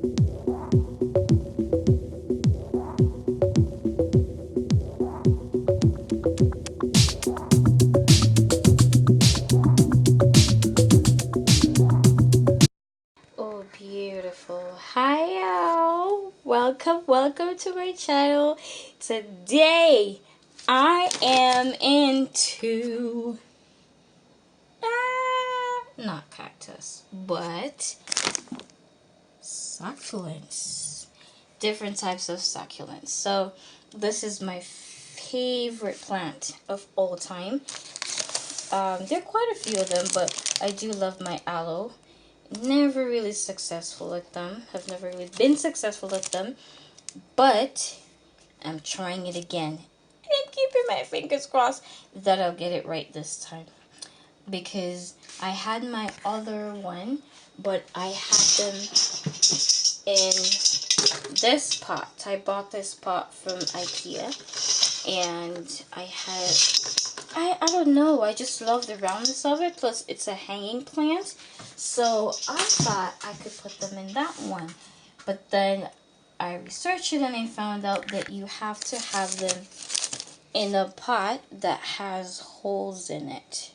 Oh, beautiful. Hi, y'all. Welcome to my channel. Today, I am into, not cactus, but succulents. Different types of succulents. So, this is my favorite plant of all time. There are quite a few of them, but I do love my aloe. Never really successful at them. Have never really been successful at them. But I'm trying it again. And I'm keeping my fingers crossed that I'll get it right this time. Because I had my other one, but I had them in this pot. I bought this pot from IKEA. And I don't know, I just love the roundness of it, plus it's a hanging plant, so I thought I could put them in that one, but then I researched it and I found out that you have to have them in a pot that has holes in it.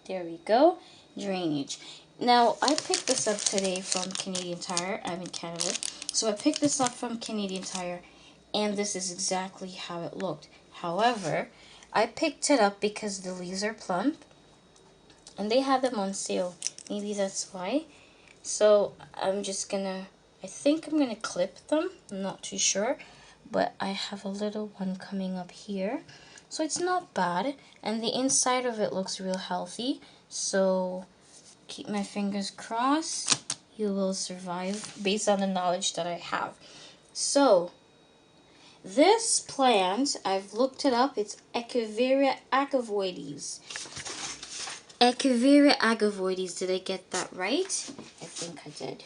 There we go, drainage. Now, I picked this up today from Canadian Tire. I'm in Canada, so I picked this up from Canadian Tire, and this is exactly how it looked. However, I picked it up because the leaves are plump and they had them on sale. Maybe that's why. So I'm just gonna, I think I'm gonna clip them. I'm not too sure, but I have a little one coming up here. So it's not bad, and the inside of it looks real healthy. So keep my fingers crossed. You will survive based on the knowledge that I have. So this plant, I've looked it up, it's Echeveria agavoides. Echeveria agavoides, did I get that right? I think I did.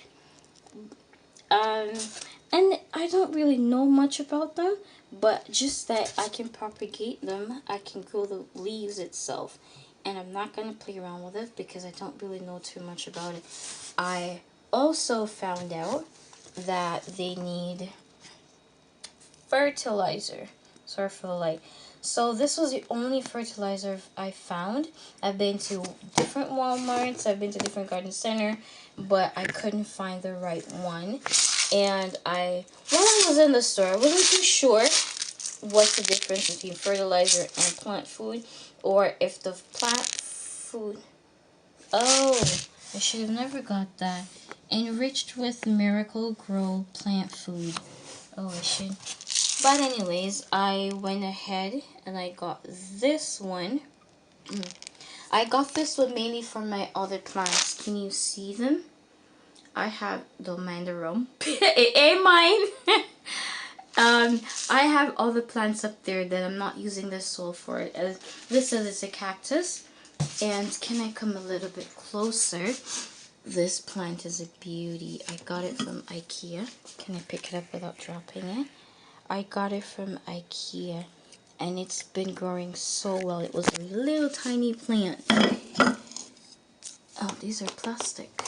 And I don't really know much about them, but just that I can propagate them, I can grow the leaves itself. And I'm not going to play around with it because I don't really know too much about it. I also found out that they need fertilizer. Sorry for the light. So this was the only fertilizer I found. I've been to different Walmarts, I've been to different garden center, but I couldn't find the right one. And while I was in the store, I wasn't too sure what's the difference between fertilizer and plant food, or if the plant food, oh, I should have never got that. Enriched with Miracle Grow plant food. Oh, I should. But anyways, I went ahead and I got this one. I got this one mainly for my other plants. Can you see them? I have, don't mind the room. It ain't mine. I have other plants up there that I'm not using the soil for it. This is a cactus. And can I come a little bit closer? This plant is a beauty. I got it from IKEA. Can I pick it up without dropping it? I got it from IKEA, and it's been growing so well. It was a little tiny plant. Oh, these are plastic.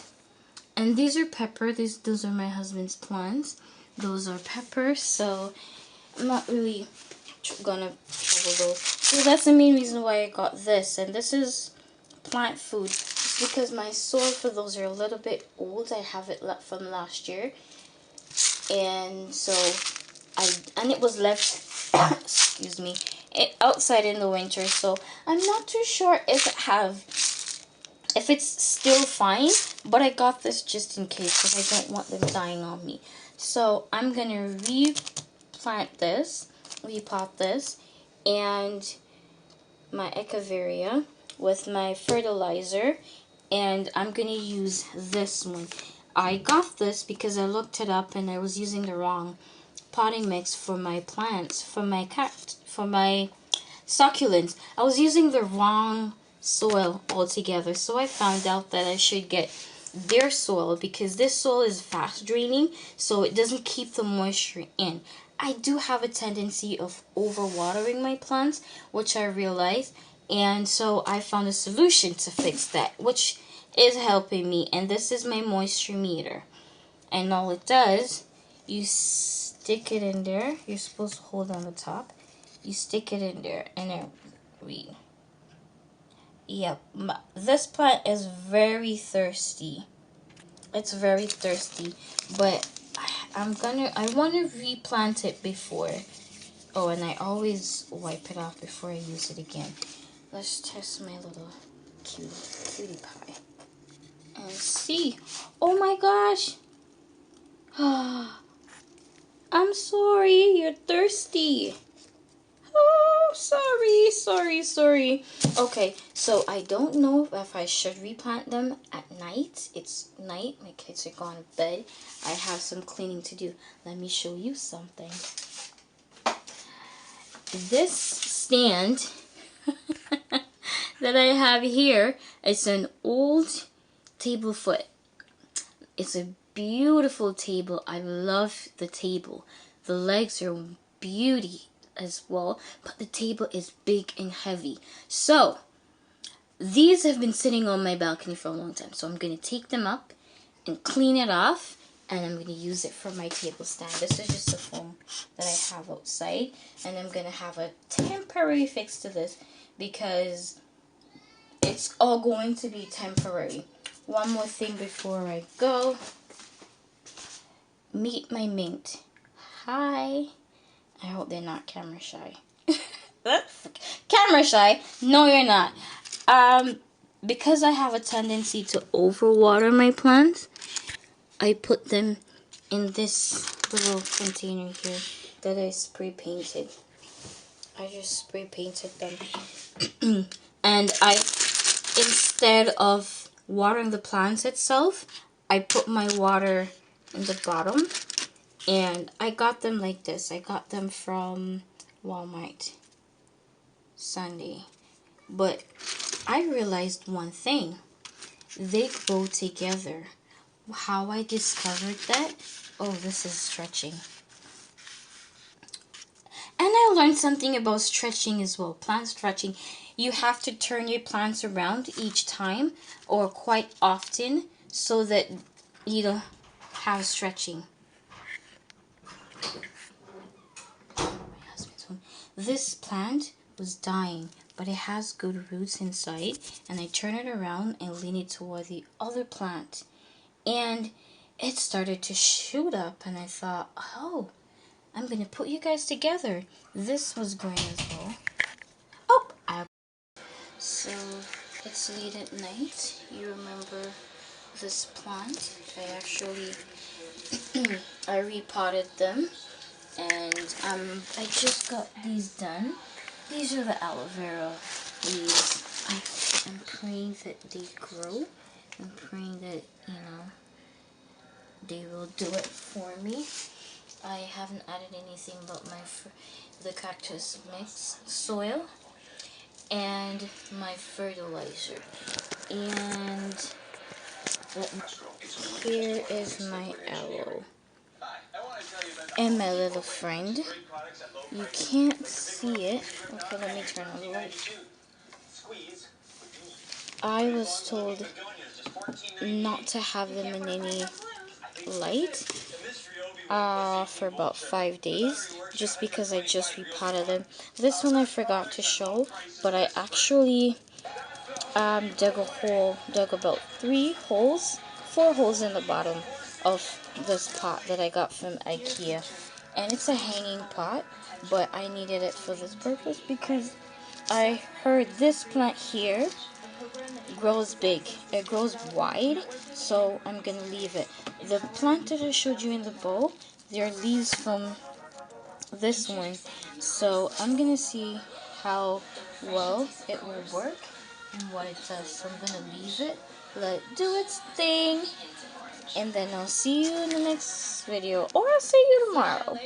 And these are pepper. Those are my husband's plants. Those are peppers, so I'm not really gonna trouble those. So that's the main reason why I got this. And this is plant food. It's because my soil for those are a little bit old. I have it from last year. And so and it was left excuse me, outside in the winter, so I'm not too sure if it's still fine, but I got this just in case because I don't want them dying on me. So I'm gonna repot this, and my Echeveria with my fertilizer, and I'm gonna use this one. I got this because I looked it up and I was using the wrong potting mix for my plants, for my succulents. I was using the wrong soil altogether, so I found out that I should get their soil because this soil is fast draining, so it doesn't keep the moisture in. I do have a tendency of overwatering my plants, which I realized, and so I found a solution to fix that, which is helping me, and this is my moisture meter. And all it does, you stick it in there. You're supposed to hold on the top. You stick it in there, and then yep. This plant is very thirsty. It's very thirsty, but I want to replant it before. Oh, and I always wipe it off before I use it again. Let's test my little cutie pie and see. Oh my gosh. I'm sorry, you're thirsty. Oh, sorry. Okay, so I don't know if I should replant them at night. It's night, my kids are gone to bed. I have some cleaning to do. Let me show you something. This stand that I have here is an old table foot. It's a beautiful table. I love the table. The legs are beauty as well, but the table is big and heavy. So these have been sitting on my balcony for a long time, so I'm going to take them up and clean it off, and I'm going to use it for my table stand. This is just a foam that I have outside, and I'm going to have a temporary fix to this because it's all going to be temporary. One more thing before I go. Meet my mint. Hi. I hope they're not camera shy. Camera shy? No, you're not. Because I have a tendency to overwater my plants, I put them in this little container here that I spray painted. I just spray painted them. And instead of watering the plants itself, I put my water in the bottom. And I got them like this. I got them from Walmart Sunday. But I realized one thing. They grow together. How I discovered that? Oh, this is stretching. And I learned something about stretching as well. Plant stretching. You have to turn your plants around each time or quite often so that you don't have stretching. This plant was dying, but it has good roots inside, and I turn it around and lean it toward the other plant, and it started to shoot up, and I thought, oh, I'm gonna put you guys together. This was growing as well. Oh, so it's late at night. You remember this plant? I actually I repotted them. And I just got these done. These are the aloe vera leaves. I'm praying that they grow. I'm praying that, they will do it for me. I haven't added anything but the cactus mix soil and my fertilizer. And here is my aloe. And my little friend. You can't see it. Okay, let me turn on the light. I was told not to have them in any light for about 5 days, just because I just repotted them. This one I forgot to show, but I actually dug about 4 holes in the bottom of this pot that I got from IKEA. And it's a hanging pot, but I needed it for this purpose because I heard this plant here grows big. It grows wide, so I'm going to leave it. The plant that I showed you in the bowl, there are leaves from this one. So I'm going to see how well it will work and what it does. So I'm going to leave it, let it do its thing. And then I'll see you in the next video, or I'll see you tomorrow.